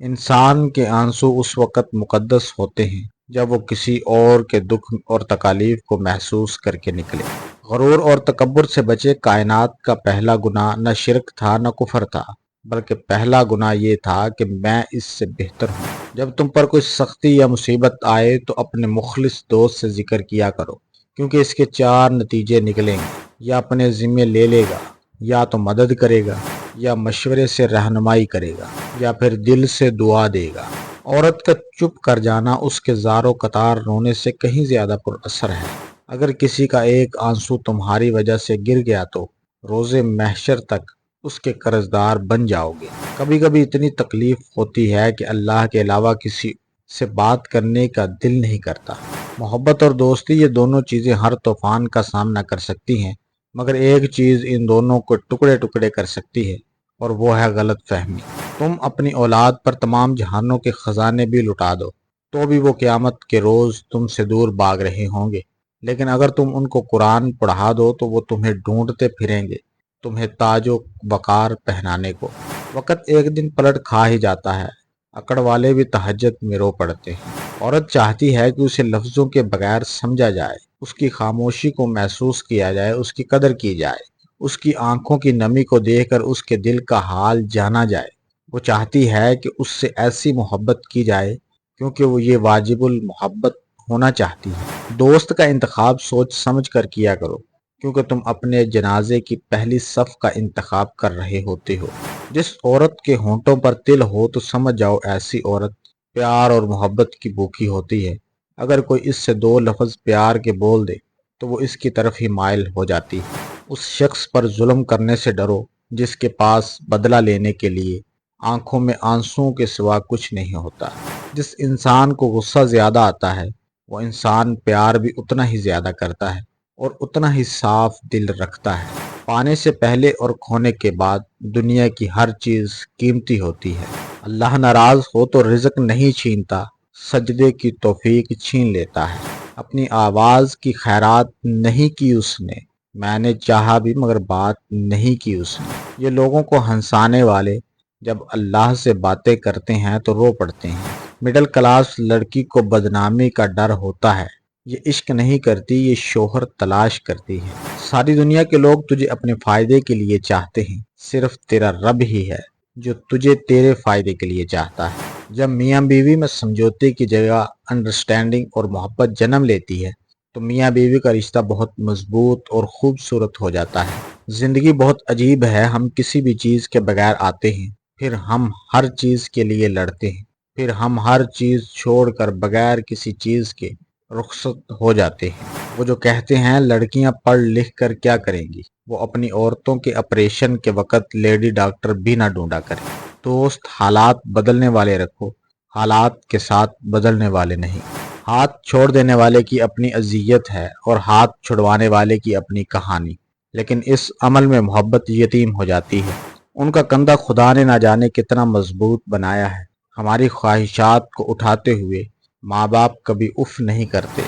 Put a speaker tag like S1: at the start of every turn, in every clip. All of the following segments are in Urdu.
S1: انسان کے آنسو اس وقت مقدس ہوتے ہیں جب وہ کسی اور کے دکھ اور تکالیف کو محسوس کر کے نکلے۔ غرور اور تکبر سے بچے۔ کائنات کا پہلا گناہ نہ شرک تھا نہ کفر تھا، بلکہ پہلا گناہ یہ تھا کہ میں اس سے بہتر ہوں۔ جب تم پر کوئی سختی یا مصیبت آئے تو اپنے مخلص دوست سے ذکر کیا کرو، کیونکہ اس کے 4 نتیجے نکلیں گے۔ یا اپنے ذمے لے لے گا، یا تو مدد کرے گا، یا مشورے سے رہنمائی کرے گا، یا پھر دل سے دعا دے گا۔ عورت کا چپ کر جانا اس کے زار و قطار رونے سے کہیں زیادہ پر اثر ہے۔ اگر کسی کا ایک آنسو تمہاری وجہ سے گر گیا تو روز محشر تک اس کے قرض دار بن جاؤ گے۔ کبھی کبھی اتنی تکلیف ہوتی ہے کہ اللہ کے علاوہ کسی سے بات کرنے کا دل نہیں کرتا۔ محبت اور دوستی، یہ دونوں چیزیں ہر طوفان کا سامنا کر سکتی ہیں، مگر ایک چیز ان دونوں کو ٹکڑے ٹکڑے کر سکتی ہے، اور وہ ہے غلط فہمی۔ تم اپنی اولاد پر تمام جہانوں کے خزانے بھی لٹا دو تو بھی وہ قیامت کے روز تم سے دور بھاگ رہے ہوں گے، لیکن اگر تم ان کو قرآن پڑھا دو تو وہ تمہیں ڈھونڈتے پھریں گے، تمہیں تاج و وقار پہنانے کو۔ وقت ایک دن پلٹ کھا ہی جاتا ہے، اکڑ والے بھی تہجد میں رو پڑتے ہیں۔ عورت چاہتی ہے کہ اسے لفظوں کے بغیر سمجھا جائے، اس کی خاموشی کو محسوس کیا جائے، اس کی قدر کی جائے، اس کی آنکھوں کی نمی کو دیکھ کر اس کے دل کا حال جانا جائے۔ وہ چاہتی ہے کہ اس سے ایسی محبت کی جائے کیونکہ وہ یہ واجب المحبت ہونا چاہتی ہے۔ دوست کا انتخاب سوچ سمجھ کر کیا کرو، کیونکہ تم اپنے جنازے کی پہلی صف کا انتخاب کر رہے ہوتے ہو۔ جس عورت کے ہونٹوں پر تل ہو تو سمجھ جاؤ ایسی عورت پیار اور محبت کی بھوکی ہوتی ہے۔ اگر کوئی اس سے 2 لفظ پیار کے بول دے تو وہ اس کی طرف ہی مائل ہو جاتی ہے۔ اس شخص پر ظلم کرنے سے ڈرو جس کے پاس بدلہ لینے کے لیے آنکھوں میں آنسوؤں کے سوا کچھ نہیں ہوتا۔ جس انسان کو غصہ زیادہ آتا ہے وہ انسان پیار بھی اتنا ہی زیادہ کرتا ہے اور اتنا ہی صاف دل رکھتا ہے۔ پانے سے پہلے اور کھونے کے بعد دنیا کی ہر چیز قیمتی ہوتی ہے۔ اللہ ناراض ہو تو رزق نہیں چھینتا، سجدے کی توفیق چھین لیتا ہے۔ اپنی آواز کی خیرات نہیں کی اس نے، میں نے چاہا بھی مگر بات نہیں کی اس نے۔ یہ لوگوں کو ہنسانے والے جب اللہ سے باتیں کرتے ہیں تو رو پڑتے ہیں۔ مڈل کلاس لڑکی کو بدنامی کا ڈر ہوتا ہے۔ یہ عشق نہیں کرتی، یہ شوہر تلاش کرتی ہے۔ ساری دنیا کے لوگ تجھے اپنے فائدے کے لیے چاہتے ہیں، صرف تیرا رب ہی ہے جو تجھے تیرے فائدے کے لیے چاہتا ہے۔ جب میاں بیوی میں سمجھوتے کی جگہ انڈرسٹینڈنگ اور محبت جنم لیتی ہے تو میاں بیوی کا رشتہ بہت مضبوط اور خوبصورت ہو جاتا ہے۔ زندگی بہت عجیب ہے، ہم کسی بھی چیز کے بغیر آتے ہیں، پھر ہم ہر چیز کے لیے لڑتے ہیں، پھر ہم ہر چیز چھوڑ کر بغیر کسی چیز کے رخصت ہو جاتے ہیں۔ وہ جو کہتے ہیں لڑکیاں پڑھ لکھ کر کیا کریں گی، وہ اپنی عورتوں کے آپریشن کے وقت لیڈی ڈاکٹر بھی نہ ڈھونڈا کریں۔ دوست حالات بدلنے والے رکھو، حالات کے ساتھ بدلنے والے نہیں۔ ہاتھ چھوڑ دینے والے کی اپنی اذیت ہے اور ہاتھ چھڑوانے والے کی اپنی کہانی، لیکن اس عمل میں محبت یتیم ہو جاتی ہے۔ ان کا کندھا خدا نے نہ جانے کتنا مضبوط بنایا ہے۔ ہماری خواہشات کو اٹھاتے ہوئے ماں باپ کبھی اف نہیں کرتے۔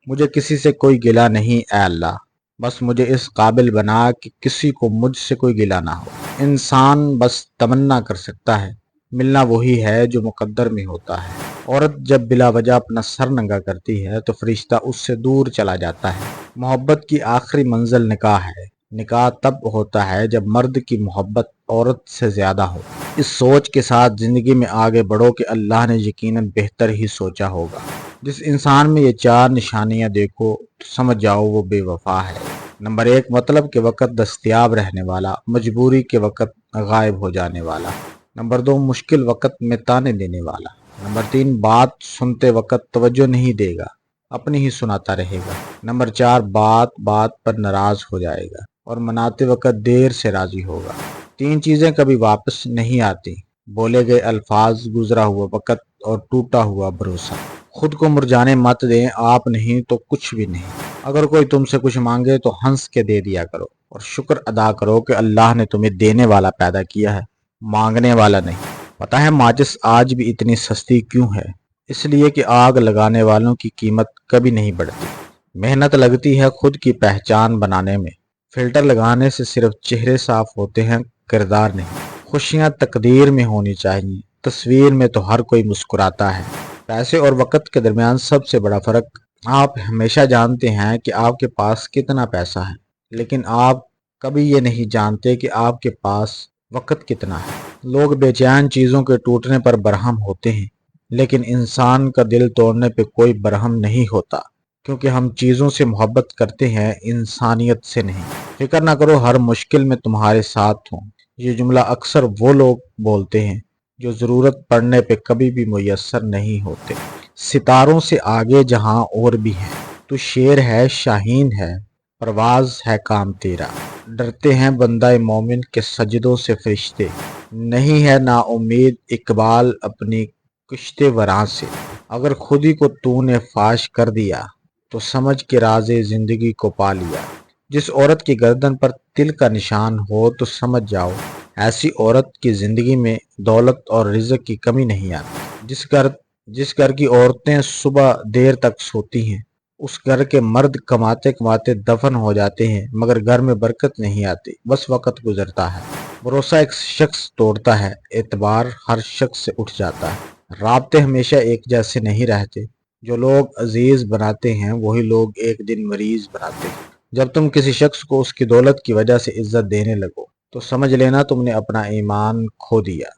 S1: مجھے کسی سے کوئی گلہ نہیں اے اللہ، بس مجھے اس قابل بنا کہ کسی کو مجھ سے کوئی گلہ نہ ہو۔ انسان بس تمنا کر سکتا ہے، ملنا وہی ہے جو مقدر میں ہوتا ہے۔ عورت جب بلا وجہ اپنا سر ننگا کرتی ہے تو فرشتہ اس سے دور چلا جاتا ہے۔ محبت کی آخری منزل نکاح ہے۔ نکاح تب ہوتا ہے جب مرد کی محبت عورت سے زیادہ ہو۔ اس سوچ کے ساتھ زندگی میں آگے بڑھو کہ اللہ نے یقیناً بہتر ہی سوچا ہوگا۔ جس انسان میں یہ 4 نشانیاں دیکھو تو سمجھ جاؤ وہ بے وفا ہے۔ نمبر 1، مطلب کے وقت دستیاب رہنے والا، مجبوری کے وقت غائب ہو جانے والا۔ نمبر 2، مشکل وقت میں تانے دینے والا۔ نمبر 3، بات سنتے وقت توجہ نہیں دے گا، اپنی ہی سناتا رہے گا۔ نمبر 4، بات بات پر ناراض ہو جائے گا اور مناتے وقت دیر سے راضی ہوگا۔ 3 چیزیں کبھی واپس نہیں آتی: بولے گئے الفاظ، گزرا ہوا وقت اور ٹوٹا ہوا بھروسہ۔ خود کو مرجانے مت دیں، آپ نہیں تو کچھ بھی نہیں۔ اگر کوئی تم سے کچھ مانگے تو ہنس کے دے دیا کرو اور شکر ادا کرو کہ اللہ نے تمہیں دینے والا پیدا کیا ہے، مانگنے والا نہیں۔ پتہ ہے ماچس آج بھی اتنی سستی کیوں ہے؟ اس لیے کہ آگ لگانے والوں کی قیمت کبھی نہیں بڑھتی۔ محنت لگتی ہے خود کی پہچان بنانے میں۔ فلٹر لگانے سے صرف چہرے صاف ہوتے ہیں، کردار نہیں۔ خوشیاں تقدیر میں ہونی چاہیے، تصویر میں تو ہر کوئی مسکراتا ہے۔ پیسے اور وقت کے درمیان سب سے بڑا فرق، آپ ہمیشہ جانتے ہیں کہ آپ کے پاس کتنا پیسہ ہے، لیکن آپ کبھی یہ نہیں جانتے کہ آپ کے پاس وقت کتنا ہے۔ لوگ بے چین چیزوں کے ٹوٹنے پر برہم ہوتے ہیں، لیکن انسان کا دل توڑنے پہ کوئی برہم نہیں ہوتا، کیونکہ ہم چیزوں سے محبت کرتے ہیں، انسانیت سے نہیں۔ فکر نہ کرو، ہر مشکل میں تمہارے ساتھ ہوں، یہ جملہ اکثر وہ لوگ بولتے ہیں جو ضرورت پڑنے پہ کبھی بھی میسر نہیں ہوتے۔ ستاروں سے آگے جہاں اور بھی ہے، تو شیر ہے، شاہین ہے، پرواز ہے کام تیرا۔ ڈرتے ہیں بندہ مومن کے سجدوں سے فرشتے، نہیں ہے نا امید اقبال اپنی کشتے وراں سے۔ اگر خود ہی کو تو نے فاش کر دیا، تو سمجھ کے راز زندگی کو پا لیا۔ جس عورت کی گردن پر تل کا نشان ہو تو سمجھ جاؤ، ایسی عورت کی زندگی میں دولت اور رزق کی کمی نہیں آتی۔ جس گھر کی عورتیں صبح دیر تک سوتی ہیں، اس گھر کے مرد کماتے کماتے دفن ہو جاتے ہیں، مگر گھر میں برکت نہیں آتی، بس وقت گزرتا ہے۔ بھروسہ ایک شخص توڑتا ہے، اعتبار ہر شخص سے اٹھ جاتا ہے۔ رابطے ہمیشہ ایک جیسے نہیں رہتے، جو لوگ عزیز بناتے ہیں وہی لوگ ایک دن مریض بناتے ہیں۔ جب تم کسی شخص کو اس کی دولت کی وجہ سے عزت دینے لگو، تو سمجھ لینا تم نے اپنا ایمان کھو دیا۔